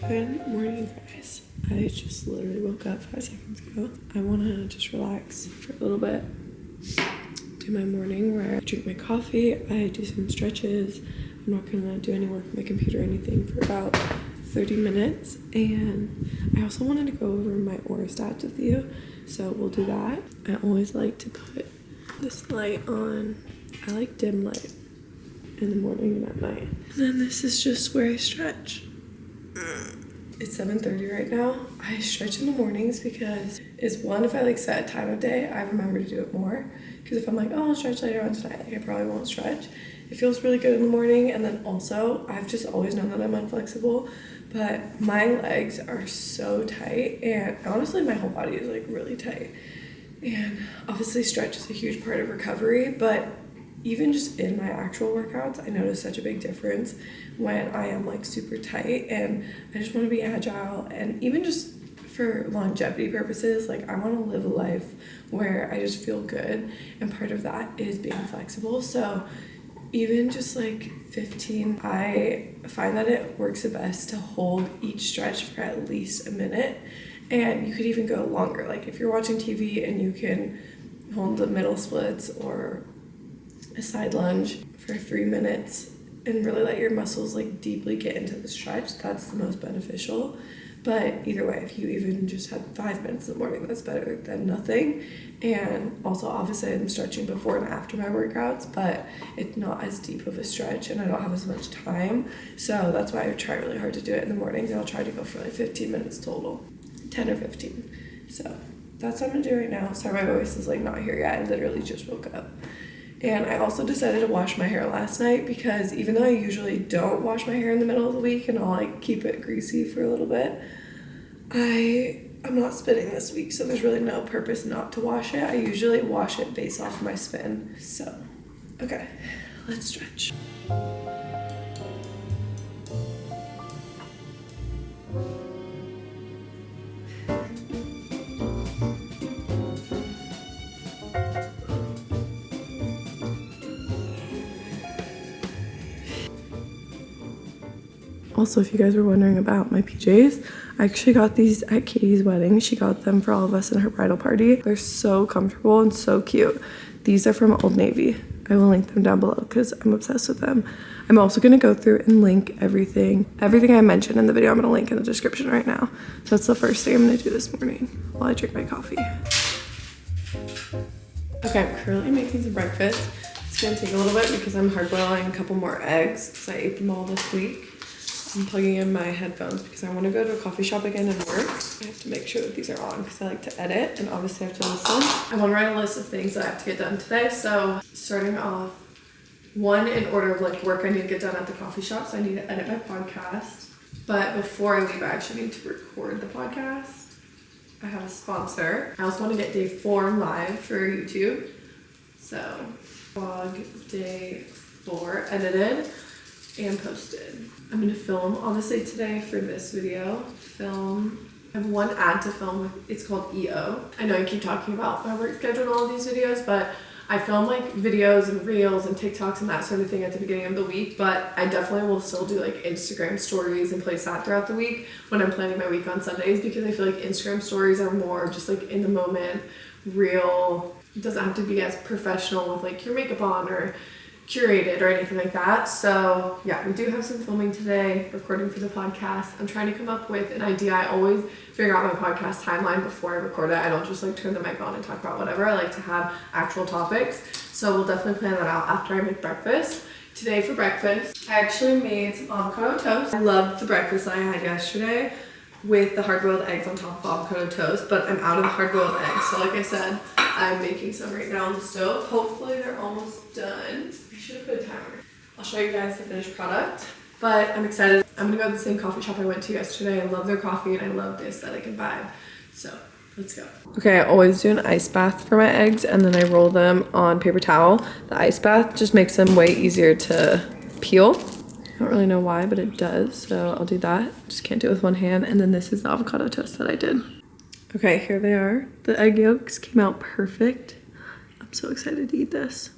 Good morning, guys. I just literally woke up 5 seconds ago. I want to just relax for a little bit. Do my morning where I drink my coffee, I do some stretches. I'm not going to do any work on my computer or anything for about 30 minutes. And I also wanted to go over my Oura stats with you, so we'll do that. I always like to put this light on. I like dim light in the morning and at night. And then this is just where I stretch. It's 7:30 right now. I stretch in the mornings because it's one, if I like set a time of day, I remember to do it more. Because if I'm like, oh, I'll stretch later on tonight, like I probably won't stretch. It feels really good in the morning. And then also, I've just always known that I'm unflexible, but my legs are so tight, and honestly my whole body is like really tight. And obviously stretch is a huge part of recovery, but even just in my actual workouts, I notice such a big difference when I am like super tight, and I just want to be agile. And even just for longevity purposes, like I want to live a life where I just feel good, and part of that is being flexible. So even just like 15, I find that it works the best to hold each stretch for at least a minute. And you could even go longer, like if you're watching TV and you can hold the middle splits or a side lunge for 3 minutes and really let your muscles like deeply get into the stretch, that's the most beneficial. But either way, if you even just had 5 minutes in the morning, that's better than nothing. And also obviously I'm stretching before and after my workouts, but it's not as deep of a stretch and I don't have as much time, so that's why I try really hard to do it in the mornings. And I'll try to go for like 15 minutes total, 10 or 15. So that's what I'm gonna do right now. Sorry, my voice is like not here yet. I literally just woke up. And I also decided to wash my hair last night because even though I usually don't wash my hair in the middle of the week and I'll like keep it greasy for a little bit, I'm not spinning this week, so there's really no purpose not to wash it. I usually wash it based off my spin. So, okay, let's stretch. Also, if you guys were wondering about my PJs, I actually got these at Katie's wedding. She got them for all of us in her bridal party. They're so comfortable and so cute. These are from Old Navy. I will link them down below because I'm obsessed with them. I'm also going to go through and link everything I mentioned in the video. I'm going to link in the description right now. So that's the first thing I'm going to do this morning while I drink my coffee. Okay, I'm currently making some breakfast. It's going to take a little bit because I'm hard boiling a couple more eggs because I ate them all this week. I'm plugging in my headphones because I want to go to a coffee shop again and work. I have to make sure that these are on because I like to edit and obviously I have to listen. I want to write a list of things that I have to get done today. So starting off, one, in order of like work I need to get done at the coffee shop. So I need to edit my podcast. But before I leave, I actually need to record the podcast. I have a sponsor. I also want to get day 4 live for YouTube. So vlog day 4 edited and posted. I'm gonna film obviously today for this video. I have one ad to film. It's called EO. I know I keep talking about my work schedule in all of these videos, but I film like videos and reels and TikToks and that sort of thing at the beginning of the week, but I definitely will still do like Instagram stories and place that throughout the week when I'm planning my week on Sundays, because I feel like Instagram stories are more just like in the moment, real. It doesn't have to be as professional with like your makeup on or curated or anything like that. So yeah, we do have some filming today, recording for the podcast. I'm trying to come up with an idea. I always figure out my podcast timeline before I record it. I don't just like turn the mic on and talk about whatever. I like to have actual topics. So we'll definitely plan that out after I make breakfast. Today for breakfast, I actually made some avocado toast. I loved the breakfast that I had yesterday with the hard-boiled eggs on top of avocado toast, but I'm out of the hard-boiled eggs. So like I said, I'm making some right now on the stove. Hopefully they're almost done. I should have put a timer. I'll show you guys the finished product, but I'm excited. I'm gonna go to the same coffee shop I went to yesterday. I love their coffee and I love the aesthetic and vibe. So let's go. Okay, I always do an ice bath for my eggs and then I roll them on paper towel. The ice bath just makes them way easier to peel. I don't really know why, but it does, so I'll do that. Just can't do it with one hand. And then this is the avocado toast that I did. Okay, here they are. The egg yolks came out perfect. I'm so excited to eat this.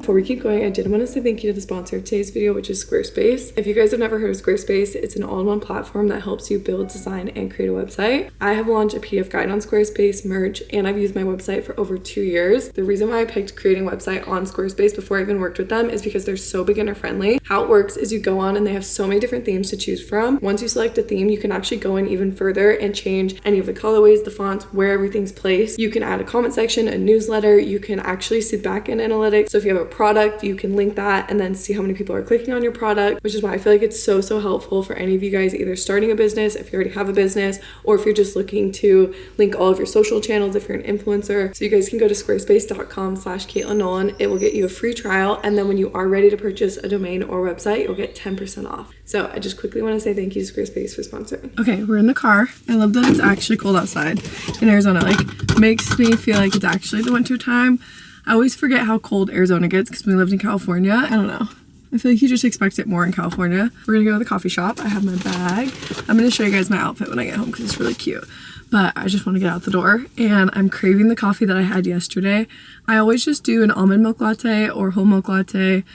before we keep going, I did want to say thank you to the sponsor of today's video, which is Squarespace. If you guys have never heard of Squarespace, it's an all-in-one platform that helps you build, design, and create a website. I have launched a PDF guide on Squarespace, merch, and I've used my website for over 2 years. The reason why I picked creating a website on Squarespace before I even worked with them is because they're so beginner friendly. How it works is you go on and they have so many different themes to choose from. Once you select a theme, you can actually go in even further and change any of the colorways, the fonts, where everything's placed. You can add a comment section, a newsletter. You can actually see back-end analytics. So if you have a product, you can link that and then see how many people are clicking on your product, which is why I feel like it's so helpful for any of you guys either starting a business, if you already have a business, or if you're just looking to link all of your social channels if you're an influencer. So you guys can go to squarespace.com/Caitlin Nolan. It will get you a free trial, and then when you are ready to purchase a domain or website, you'll get 10% off. So I just quickly want to say thank you to Squarespace for sponsoring. Okay, we're in the car. I love that it's actually cold outside in Arizona. Like, makes me feel like it's actually the winter time. I always forget how cold Arizona gets because we lived in California. I don't know. I feel like you just expect it more in California. We're gonna go to the coffee shop. I have my bag. I'm gonna show you guys my outfit when I get home because it's really cute. But I just want to get out the door, and I'm craving the coffee that I had yesterday. I always just do an almond milk latte or whole milk latte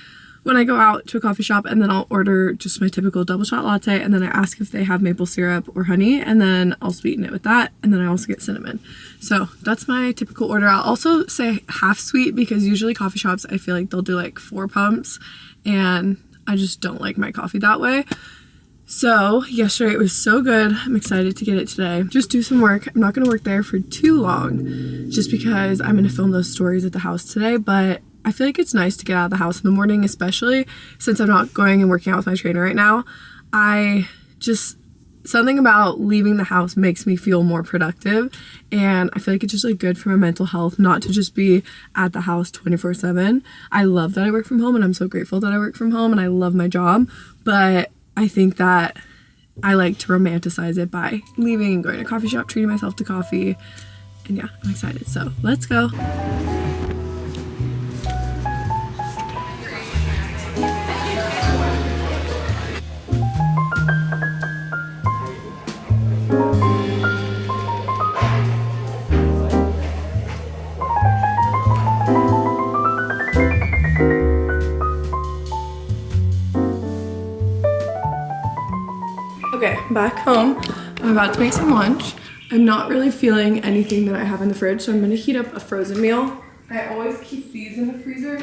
when I go out to a coffee shop, and then I'll order just my typical double shot latte, and then I ask if they have maple syrup or honey, and then I'll sweeten it with that, and then I also get cinnamon. So that's my typical order. I'll also say half sweet because usually coffee shops, I feel like they'll do like 4 pumps, and I just don't like my coffee that way. So yesterday it was so good. I'm excited to get it today. Just do some work. I'm not going to work there for too long just because I'm going to film those stories at the house today, but I feel like it's nice to get out of the house in the morning, especially since I'm not going and working out with my trainer right now. Something about leaving the house makes me feel more productive, and I feel like it's just like good for my mental health not to just be at the house 24/7. I love that I work from home, and I'm so grateful that I work from home, and I love my job, but I think that I like to romanticize it by leaving and going to a coffee shop, treating myself to coffee, and yeah, I'm excited. So let's go. Okay, back home. I'm about to make some lunch. I'm not really feeling anything that I have in the fridge, so I'm gonna heat up a frozen meal. I always keep these in the freezer.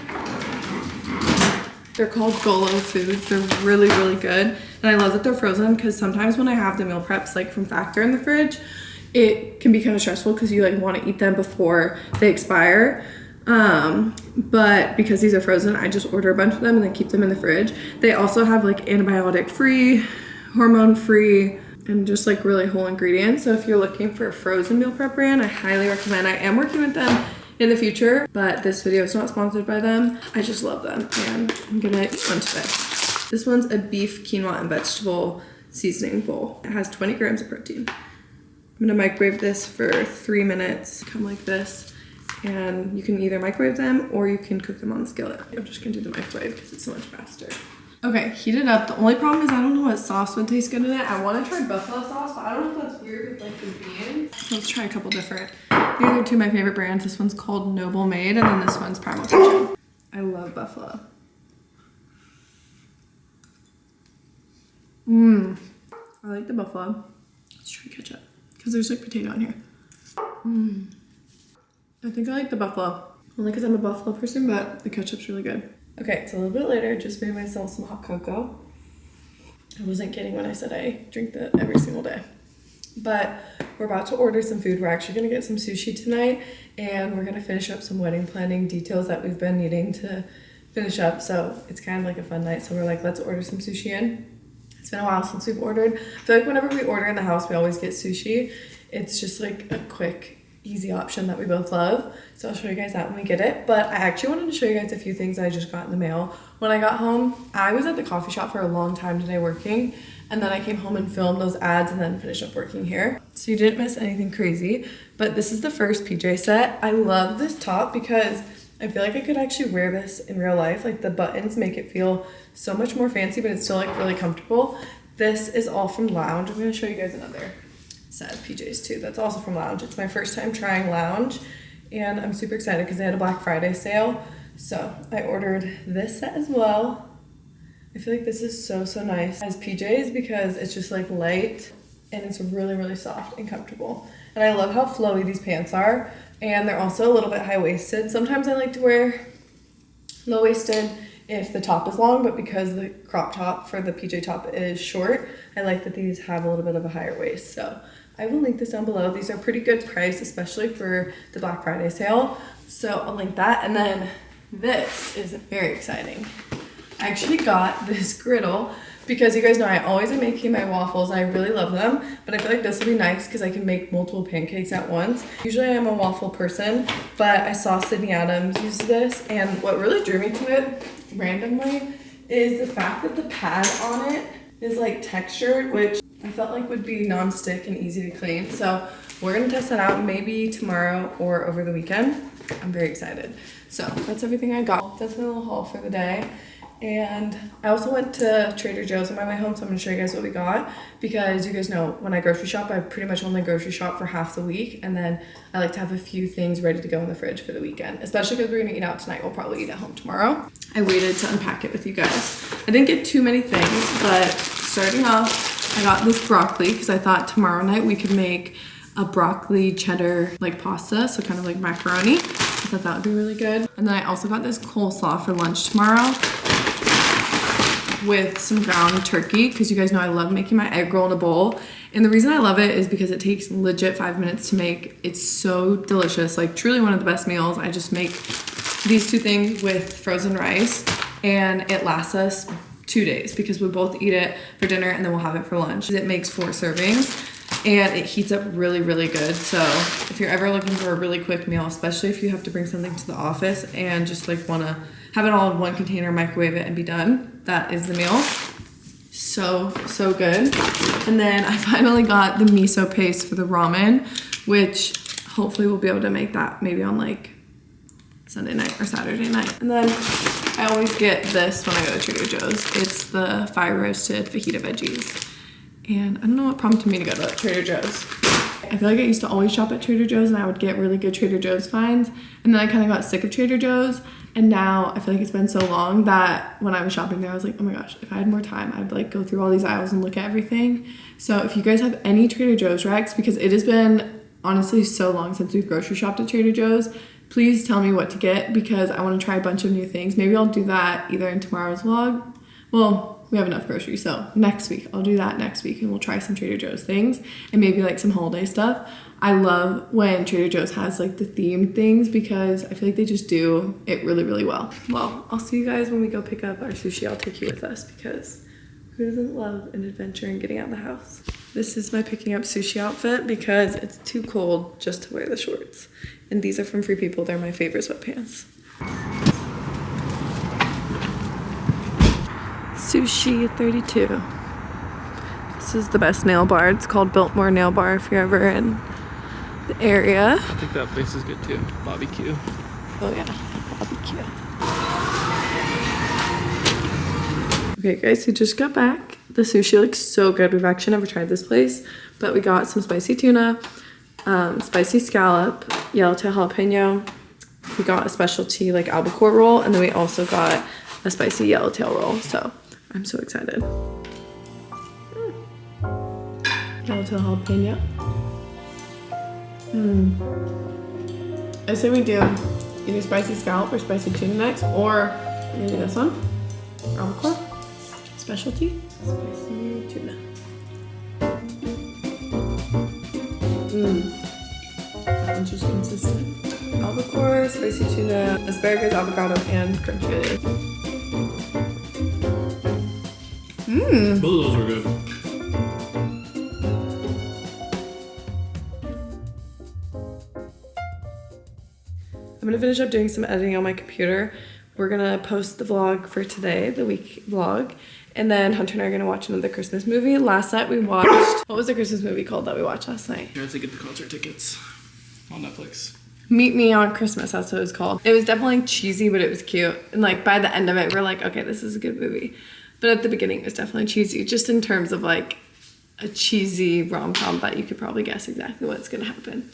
They're called Golo foods. They're really good. And I love that they're frozen because sometimes when I have the meal preps like from Factor in the fridge, it can be kind of stressful because you like want to eat them before they expire. But because these are frozen, I just order a bunch of them and then keep them in the fridge. They also have like antibiotic free, hormone free, and just like really whole ingredients. So if you're looking for a frozen meal prep brand, I highly recommend. I am working with them in the future, but this video is not sponsored by them. I just love them, and I'm gonna eat one today. This one's a beef, quinoa, and vegetable seasoning bowl. It has 20 grams of protein. I'm gonna microwave this for 3 minutes, come like this, and you can either microwave them or you can cook them on the skillet. I'm just gonna do the microwave because it's so much faster. Okay, heat it up. The only problem is I don't know what sauce would taste good in it. I want to try buffalo sauce, but I don't know if that's weird with like the beans. Let's try a couple different. These are 2 of my favorite brands. This one's called Noble Made, and then this one's Primal Kitchen. I love buffalo. I like the buffalo. Let's try ketchup because there's like potato in here. I think I like the buffalo. Only because I'm a buffalo person, but the ketchup's really good. Okay, it's a little bit later. Just made myself some hot cocoa. I wasn't kidding when I said I drink that every single day. But we're about to order some food. We're actually gonna get some sushi tonight, and we're gonna finish up some wedding planning details that we've been needing to finish up. So it's kind of like a fun night. So we're like, let's order some sushi in. It's been a while since we've ordered. I feel like whenever we order in the house, we always get sushi. It's just like a quick, easy option that we both love. So I'll show you guys that when we get it. But I actually wanted to show you guys a few things I just got in the mail. When I got home, I was at the coffee shop for a long time today working, and then I came home and filmed those ads and then finished up working here. So you didn't miss anything crazy, but this is the first PJ set. I love this top because I feel like I could actually wear this in real life. Like the buttons make it feel so much more fancy, but it's still like really comfortable. This is all from Lounge. I'm gonna show you guys another set of PJs too. That's also from Lounge. It's my first time trying Lounge, and I'm super excited because they had a Black Friday sale. So I ordered this set as well. I feel like this is so nice as PJs because it's just like light and it's really soft and comfortable. And I love how flowy these pants are, and they're also a little bit high-waisted. Sometimes I like to wear low-waisted if the top is long, but because the crop top for the PJ top is short, I like that these have a little bit of a higher waist. So I will link this down below. These are pretty good price, especially for the Black Friday sale. So I'll link that. And then this is very exciting. I actually got this griddle because you guys know I always am making my waffles and I really love them, but I feel like this will be nice because I can make multiple pancakes at once. Usually I'm a waffle person, but I saw Sydney Adams use this, and what really drew me to it randomly is the fact that the pad on it is like textured, which I felt like would be non-stick and easy to clean. So we're gonna test that out maybe tomorrow or over the weekend. I'm very excited. So that's everything I got. That's my little haul for the day. And I also went to Trader Joe's on my way home, so I'm gonna show you guys what we got, because you guys know when I grocery shop, I pretty much only grocery shop for half the week, and then I like to have a few things ready to go in the fridge for the weekend, especially because we're gonna eat out tonight. We'll probably eat at home tomorrow. I waited to unpack it with you guys. I didn't get too many things, but starting off, I got this broccoli because I thought tomorrow night we could make a broccoli cheddar like pasta, so kind of like macaroni. I thought that would be really good. And then I also got this coleslaw for lunch tomorrow with some ground turkey, because you guys know I love making my egg roll in a bowl. And the reason I love it is because it takes legit 5 minutes to make. It's so delicious, like truly one of the best meals. I just make these two things with frozen rice and it lasts us 2 days because we both eat it for dinner and then we'll have it for lunch. It makes 4 servings and it heats up really good. So if you're ever looking for a really quick meal, especially if you have to bring something to the office and just like want to have it all in one container, microwave it and be done, that is the meal. So good. And then I finally got the miso paste for the ramen, which hopefully we'll be able to make that maybe on like Sunday night or Saturday night. And then I always get this when I go to Trader Joe's. It's the fire roasted fajita veggies. And I don't know what prompted me to go to Trader Joe's. I feel like I used to always shop at Trader Joe's and I would get really good Trader Joe's finds. And then I kind of got sick of Trader Joe's. And now I feel like it's been so long that when I was shopping there, I was like, oh my gosh, if I had more time, I'd like go through all these aisles and look at everything. So if you guys have any Trader Joe's recs, because it has been honestly so long since we've grocery shopped at Trader Joe's, please tell me what to get because I want to try a bunch of new things. Maybe I'll do that either in tomorrow's vlog. Well, we have enough groceries, so next week, I'll do that next week and we'll try some Trader Joe's things and maybe like some holiday stuff. I love when Trader Joe's has like the themed things because I feel like they just do it really well. Well, I'll see you guys when we go pick up our sushi. I'll take you with us because who doesn't love an adventure and getting out of the house? This is my picking up sushi outfit because it's too cold just to wear the shorts. And these are from Free People. They're my favorite sweatpants. Sushi 32. This is the best nail bar. It's called Biltmore Nail Bar if you're ever in the area. I think that place is good too. Barbecue. Oh yeah, barbecue. Okay guys, we just got back. The sushi looks so good. We've actually never tried this place, but we got some spicy tuna, spicy scallop, yellowtail jalapeno. We got a specialty like albacore roll, and then we also got a spicy yellowtail roll. So I'm so excited. Yellowtail jalapeno. I say we do either spicy scallop or spicy tuna next, or we're gonna do this one. Albacore, specialty, spicy tuna. That one's just consistent. Albacore, spicy tuna, asparagus, avocado, and crunchy onion. Both of those were good. I'm gonna finish up doing some editing on my computer. We're gonna post the vlog for today, the week vlog, and then Hunter and I are gonna watch another Christmas movie. Last night we watched, what was the Christmas movie called that we watched last night? You guys to get the concert tickets on Netflix. Meet Me on Christmas, that's what it was called. It was definitely cheesy, but it was cute. And like by the end of it, we're like, okay, this is a good movie. But at the beginning, it was definitely cheesy, just in terms of like a cheesy rom-com that you could probably guess exactly what's gonna happen.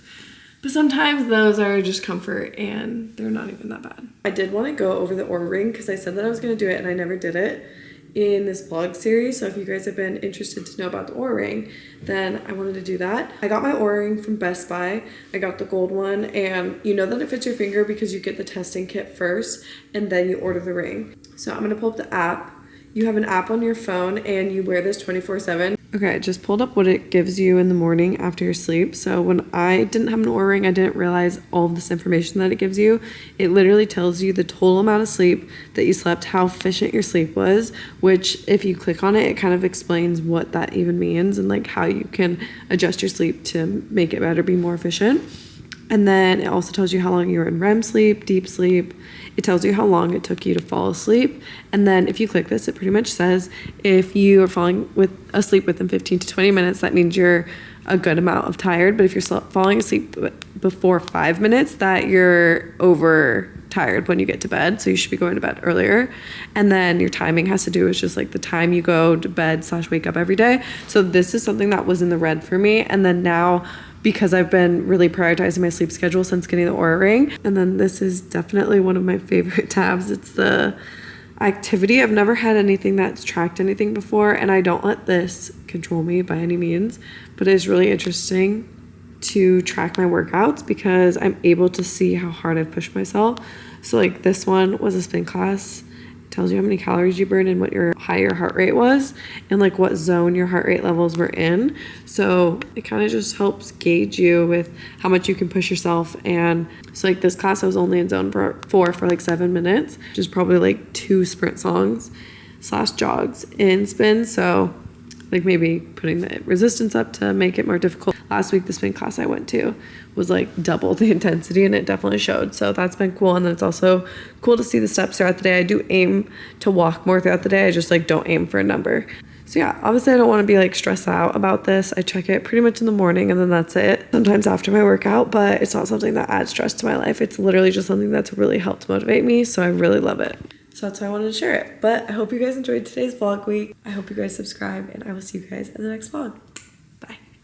But sometimes those are just comfort and they're not even that bad. I did want to go over the Oura ring because I said that I was going to do it and I never did it in this vlog series. So if you guys have been interested to know about the Oura ring, then I wanted to do that. I got my Oura ring from Best Buy. I got the gold one, and you know that it fits your finger because you get the testing kit first and then you order the ring. So I'm gonna pull up the app. You have an app on your phone and you wear this 24/7. Okay, I just pulled up what it gives you in the morning after your sleep. So when I didn't have an Oura ring, I didn't realize all of this information that it gives you. It literally tells you the total amount of sleep that you slept, how efficient your sleep was, which if you click on it, it kind of explains what that even means and like how you can adjust your sleep to make it better, be more efficient. And then it also tells you how long you were in REM sleep, deep sleep. It tells you how long it took you to fall asleep. And then if you click this, it pretty much says if you are falling asleep within 15 to 20 minutes, that means you're a good amount of tired. But if you're falling asleep before 5 minutes, that you're over tired when you get to bed. So you should be going to bed earlier. And then your timing has to do with just like the time you go to bed / wake up every day. So this is something that was in the red for me. And then now, because I've been really prioritizing my sleep schedule since getting the Oura ring. And then this is definitely one of my favorite tabs. It's the activity. I've never had anything that's tracked anything before, and I don't let this control me by any means, but it's really interesting to track my workouts because I'm able to see how hard I've pushed myself. So like this one was a spin class. Tells you how many calories you burned and what your higher heart rate was and like what zone your heart rate levels were in. So it kind of just helps gauge you with how much you can push yourself. And so like this class I was only in zone 4 for like 7 minutes, which is probably like 2 sprint songs / jogs in spin. So like maybe putting the resistance up to make it more difficult. Last week, the spin class I went to was like double the intensity and it definitely showed. So that's been cool. And then it's also cool to see the steps throughout the day. I do aim to walk more throughout the day. I just like don't aim for a number. So yeah, obviously I don't want to be like stressed out about this. I check it pretty much in the morning and then that's it. Sometimes after my workout, but it's not something that adds stress to my life. It's literally just something that's really helped motivate me. So I really love it. So that's why I wanted to share it. But I hope you guys enjoyed today's vlog week. I hope you guys subscribe and I will see you guys in the next vlog.